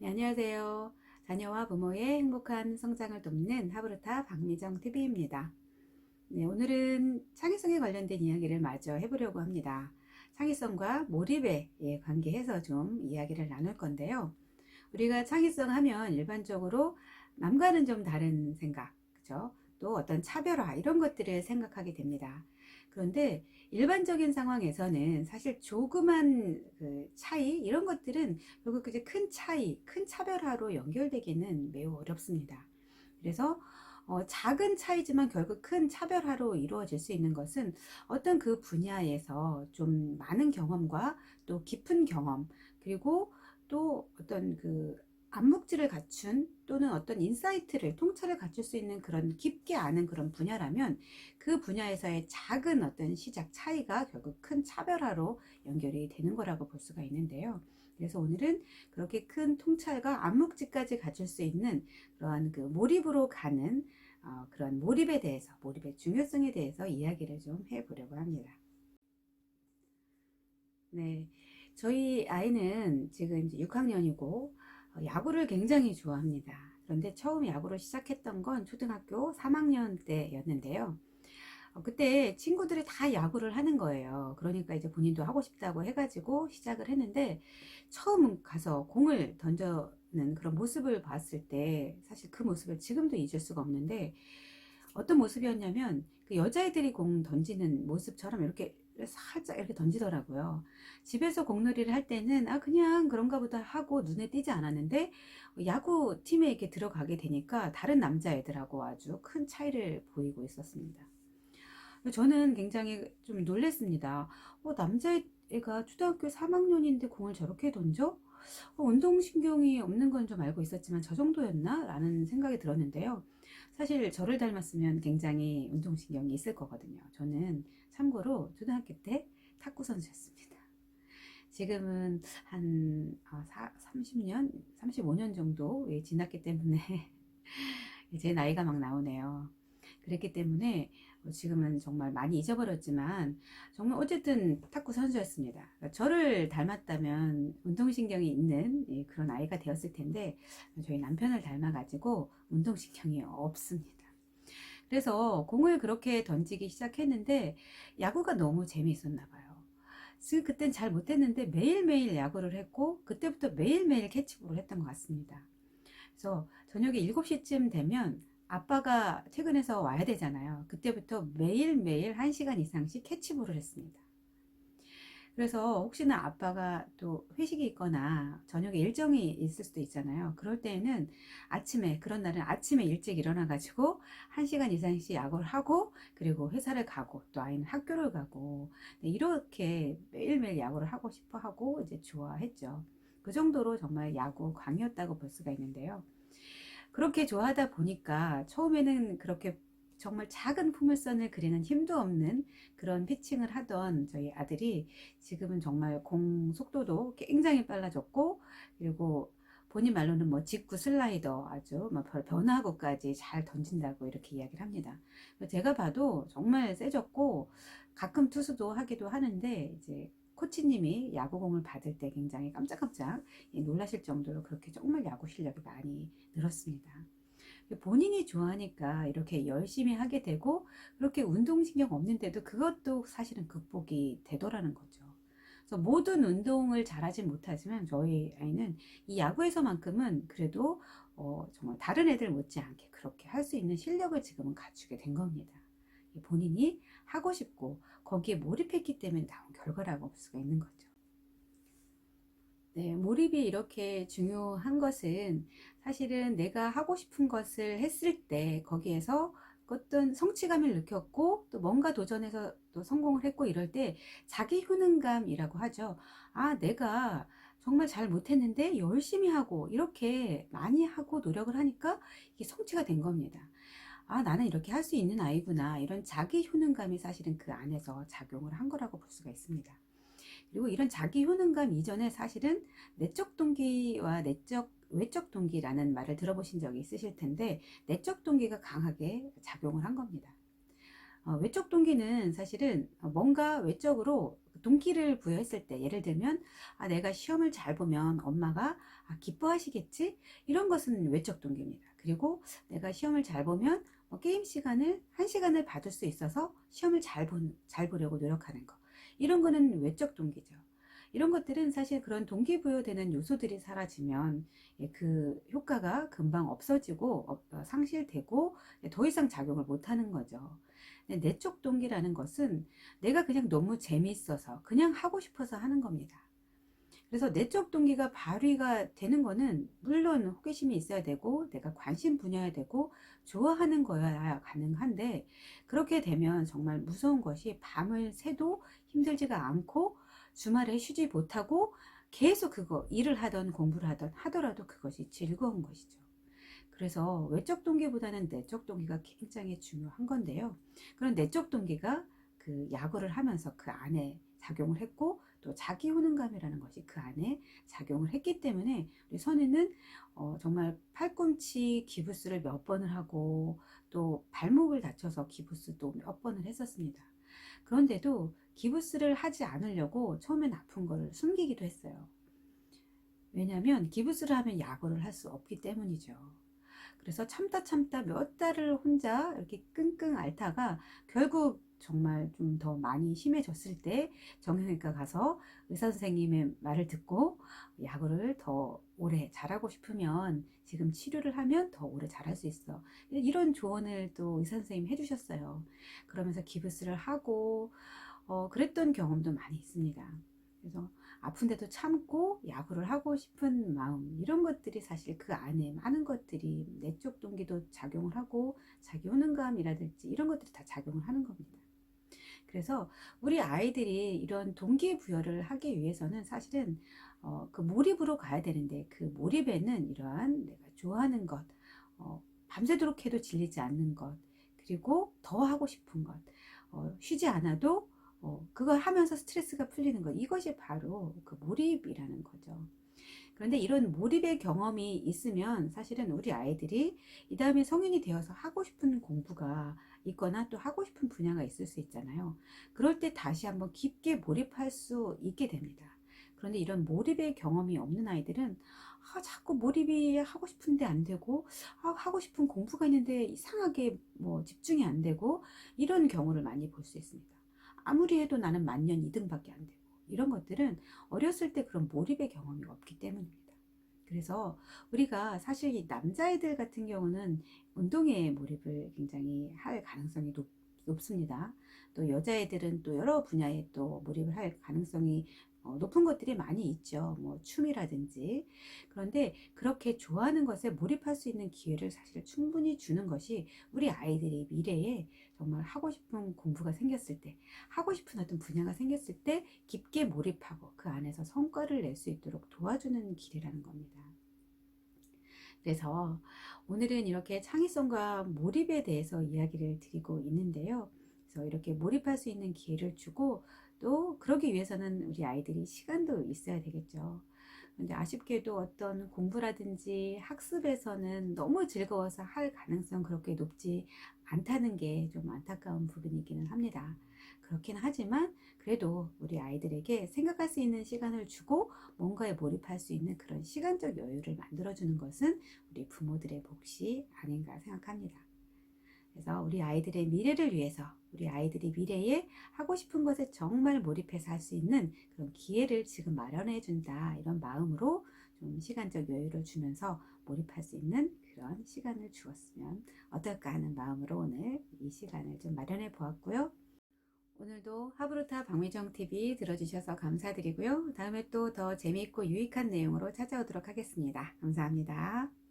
네, 안녕하세요. 자녀와 부모의 행복한 성장을 돕는 하브르타 박미정 TV입니다. 네, 오늘은 창의성에 관련된 이야기를 마저 해보려고 합니다. 창의성과 몰입에 관계해서 좀 이야기를 나눌 건데요. 우리가 창의성 하면 일반적으로 남과는 좀 다른 생각, 그죠? 또 어떤 차별화 이런 것들을 생각하게 됩니다. 그런데 일반적인 상황에서는 사실 조그만 그 차이 이런 것들은 결국 이제 큰 차이, 큰 차별화로 연결되기는 매우 어렵습니다. 그래서 작은 차이지만 결국 큰 차별화로 이루어질 수 있는 것은 어떤 그 분야에서 좀 많은 경험과 또 깊은 경험, 그리고 또 어떤 그 암묵지를 갖춘 또는 어떤 인사이트를 통찰을 갖출 수 있는 그런 깊게 아는 그런 분야라면 그 분야에서의 작은 어떤 시작 차이가 결국 큰 차별화로 연결이 되는 거라고 볼 수가 있는데요. 그래서 오늘은 그렇게 큰 통찰과 암묵지까지 갖출 수 있는 그러한 그 몰입으로 가는 그런 몰입에 대해서, 몰입의 중요성에 대해서 이야기를 좀 해보려고 합니다. 네, 저희 아이는 지금 이제 6학년이고 야구를 굉장히 좋아합니다. 그런데 처음 야구를 시작했던 건 초등학교 3학년 때였는데요. 그때 친구들이 다 야구를 하는 거예요. 그러니까 이제 본인도 하고 싶다고 해가지고 시작을 했는데 처음 가서 공을 던져는 그런 모습을 봤을 때 사실 그 모습을 지금도 잊을 수가 없는데 어떤 모습이었냐면 그 여자애들이 공 던지는 모습처럼 이렇게 살짝 이렇게 던지더라고요. 집에서 공놀이를 할 때는 그냥 그런가 보다 하고 눈에 띄지 않았는데 야구 팀에 이렇게 들어가게 되니까 다른 남자애들하고 아주 큰 차이를 보이고 있었습니다. 저는 굉장히 좀 놀랬습니다. 남자애가 초등학교 3학년인데 공을 저렇게 던져? 운동신경이 없는 건 좀 알고 있었지만 저 정도였나? 라는 생각이 들었는데요. 사실 저를 닮았으면 굉장히 운동신경이 있을 거거든요. 저는 참고로 초등학교 때 탁구 선수였습니다. 지금은 한 30년, 35년 정도 지났기 때문에 제 나이가 막 나오네요. 그랬기 때문에 지금은 정말 많이 잊어버렸지만 정말 어쨌든 탁구 선수였습니다. 저를 닮았다면 운동신경이 있는 그런 아이가 되었을 텐데 저희 남편을 닮아가지고 운동신경이 없습니다. 그래서 공을 그렇게 던지기 시작했는데 야구가 너무 재미있었나 봐요. 그땐 잘 못했는데 매일매일 야구를 했고 그때부터 매일매일 캐치볼을 했던 것 같습니다. 그래서 저녁에 7시쯤 되면 아빠가 퇴근해서 와야 되잖아요. 그때부터 매일매일 1시간 이상씩 캐치볼을 했습니다. 그래서 혹시나 아빠가 또 회식이 있거나 저녁에 일정이 있을 수도 있잖아요. 그럴 때에는 아침에, 그런 날은 아침에 일찍 일어나가지고 1시간 이상씩 야구를 하고 그리고 회사를 가고 또 아이는 학교를 가고 이렇게 매일매일 야구를 하고 싶어 하고 이제 좋아했죠. 그 정도로 정말 야구 광이었다고 볼 수가 있는데요. 그렇게 좋아하다 보니까 처음에는 그렇게 정말 작은 포물선을 그리는 힘도 없는 그런 피칭을 하던 저희 아들이 지금은 정말 공 속도도 굉장히 빨라졌고 그리고 본인 말로는 뭐 직구 슬라이더 아주 뭐 변화구까지 잘 던진다고 이렇게 이야기를 합니다. 제가 봐도 정말 세졌고 가끔 투수도 하기도 하는데 이제 코치님이 야구공을 받을 때 굉장히 깜짝깜짝 놀라실 정도로 그렇게 정말 야구 실력이 많이 늘었습니다. 본인이 좋아하니까 이렇게 열심히 하게 되고 그렇게 운동신경 없는데도 그것도 사실은 극복이 되더라는 거죠. 그래서 모든 운동을 잘하지 못하지만 저희 아이는 이 야구에서만큼은 그래도 정말 다른 애들 못지않게 그렇게 할 수 있는 실력을 지금은 갖추게 된 겁니다. 본인이 하고 싶고 거기에 몰입했기 때문에 나온 결과라고 볼 수가 있는 거죠. 네, 몰입이 이렇게 중요한 것은 사실은 내가 하고 싶은 것을 했을 때 거기에서 어떤 성취감을 느꼈고 또 뭔가 도전해서 또 성공을 했고 이럴 때 자기 효능감이라고 하죠. 내가 정말 잘 못했는데 열심히 하고 이렇게 많이 하고 노력을 하니까 이게 성취가 된 겁니다. 나는 이렇게 할 수 있는 아이구나. 이런 자기 효능감이 사실은 그 안에서 작용을 한 거라고 볼 수가 있습니다. 그리고 이런 자기 효능감 이전에 사실은 내적 동기와 외적 동기라는 말을 들어보신 적이 있으실 텐데 내적 동기가 강하게 작용을 한 겁니다. 외적 동기는 사실은 뭔가 외적으로 동기를 부여했을 때, 예를 들면 내가 시험을 잘 보면 엄마가 기뻐하시겠지, 이런 것은 외적 동기입니다. 그리고 내가 시험을 잘 보면 게임 시간을 1시간을 받을 수 있어서 시험을 잘 보려고 노력하는 거, 이런 거는 외적 동기죠. 이런 것들은 사실 그런 동기부여되는 요소들이 사라지면 그 효과가 금방 없어지고 상실되고 더 이상 작용을 못하는 거죠. 내적 동기라는 것은 내가 그냥 너무 재미있어서 그냥 하고 싶어서 하는 겁니다. 그래서 내적 동기가 발휘가 되는 거는 물론 호기심이 있어야 되고 내가 관심 분야야 되고 좋아하는 거여야 가능한데, 그렇게 되면 정말 무서운 것이 밤을 새도 힘들지가 않고 주말에 쉬지 못하고 계속 그거 일을 하던 공부를 하던 하더라도 그것이 즐거운 것이죠. 그래서 외적 동기보다는 내적 동기가 굉장히 중요한 건데요. 그런 내적 동기가 그 야구를 하면서 그 안에 작용을 했고, 또 자기 효능감이라는 것이 그 안에 작용을 했기 때문에 우리 선우는 정말 팔꿈치 기부스를 몇 번을 하고 또 발목을 다쳐서 기부스도 몇 번을 했었습니다. 그런데도 기부스를 하지 않으려고 처음엔 아픈 거를 숨기기도 했어요. 왜냐하면 기부스를 하면 야구를 할 수 없기 때문이죠. 그래서 참다 몇 달을 혼자 이렇게 끙끙 앓다가 결국 정말 좀 더 많이 심해졌을 때 정형외과 가서 의사 선생님의 말을 듣고, 야구를 더 오래 잘하고 싶으면 지금 치료를 하면 더 오래 잘할 수 있어, 이런 조언을 또 의사 선생님이 해주셨어요. 그러면서 기부스를 하고 그랬던 경험도 많이 있습니다. 그래서 아픈데도 참고 야구를 하고 싶은 마음, 이런 것들이 사실 그 안에 많은 것들이 내적 동기도 작용을 하고 자기 효능감이라든지 이런 것들이 다 작용을 하는 겁니다. 그래서 우리 아이들이 이런 동기부여를 하기 위해서는 사실은 그 몰입으로 가야 되는데, 그 몰입에는 이러한 내가 좋아하는 것, 밤새도록 해도 질리지 않는 것, 그리고 더 하고 싶은 것, 쉬지 않아도 그걸 하면서 스트레스가 풀리는 것, 이것이 바로 그 몰입이라는 거죠. 그런데 이런 몰입의 경험이 있으면 사실은 우리 아이들이 이 다음에 성인이 되어서 하고 싶은 공부가 있거나 또 하고 싶은 분야가 있을 수 있잖아요. 그럴 때 다시 한번 깊게 몰입할 수 있게 됩니다. 그런데 이런 몰입의 경험이 없는 아이들은 자꾸 몰입이 하고 싶은데 안 되고, 하고 싶은 공부가 있는데 이상하게 뭐 집중이 안 되고, 이런 경우를 많이 볼 수 있습니다. 아무리 해도 나는 만년 2등밖에 안 되고, 이런 것들은 어렸을 때 그런 몰입의 경험이 없기 때문입니다. 그래서 우리가 사실 이 남자애들 같은 경우는 운동에 몰입을 굉장히 할 가능성이 높습니다. 또 여자애들은 또 여러 분야에 또 몰입을 할 가능성이 높은 것들이 많이 있죠. 뭐 춤이라든지. 그런데 그렇게 좋아하는 것에 몰입할 수 있는 기회를 사실 충분히 주는 것이 우리 아이들이 미래에 정말 하고 싶은 공부가 생겼을 때, 하고 싶은 어떤 분야가 생겼을 때 깊게 몰입하고 그 안에서 성과를 낼 수 있도록 도와주는 길이라는 겁니다. 그래서 오늘은 이렇게 창의성과 몰입에 대해서 이야기를 드리고 있는데요. 그래서 이렇게 몰입할 수 있는 기회를 주고, 또 그러기 위해서는 우리 아이들이 시간도 있어야 되겠죠. 근데 아쉽게도 어떤 공부라든지 학습에서는 너무 즐거워서 할 가능성 그렇게 높지 않다는 게 좀 안타까운 부분이기는 합니다. 그렇긴 하지만 그래도 우리 아이들에게 생각할 수 있는 시간을 주고 뭔가에 몰입할 수 있는 그런 시간적 여유를 만들어주는 것은 우리 부모들의 몫이 아닌가 생각합니다. 그래서 우리 아이들의 미래를 위해서, 우리 아이들이 미래에 하고 싶은 것에 정말 몰입해서 할 수 있는 그런 기회를 지금 마련해 준다, 이런 마음으로 좀 시간적 여유를 주면서 몰입할 수 있는 그런 시간을 주었으면 어떨까 하는 마음으로 오늘 이 시간을 좀 마련해 보았고요. 오늘도 하브루타 박미정TV 들어주셔서 감사드리고요. 다음에 또 더 재미있고 유익한 내용으로 찾아오도록 하겠습니다. 감사합니다.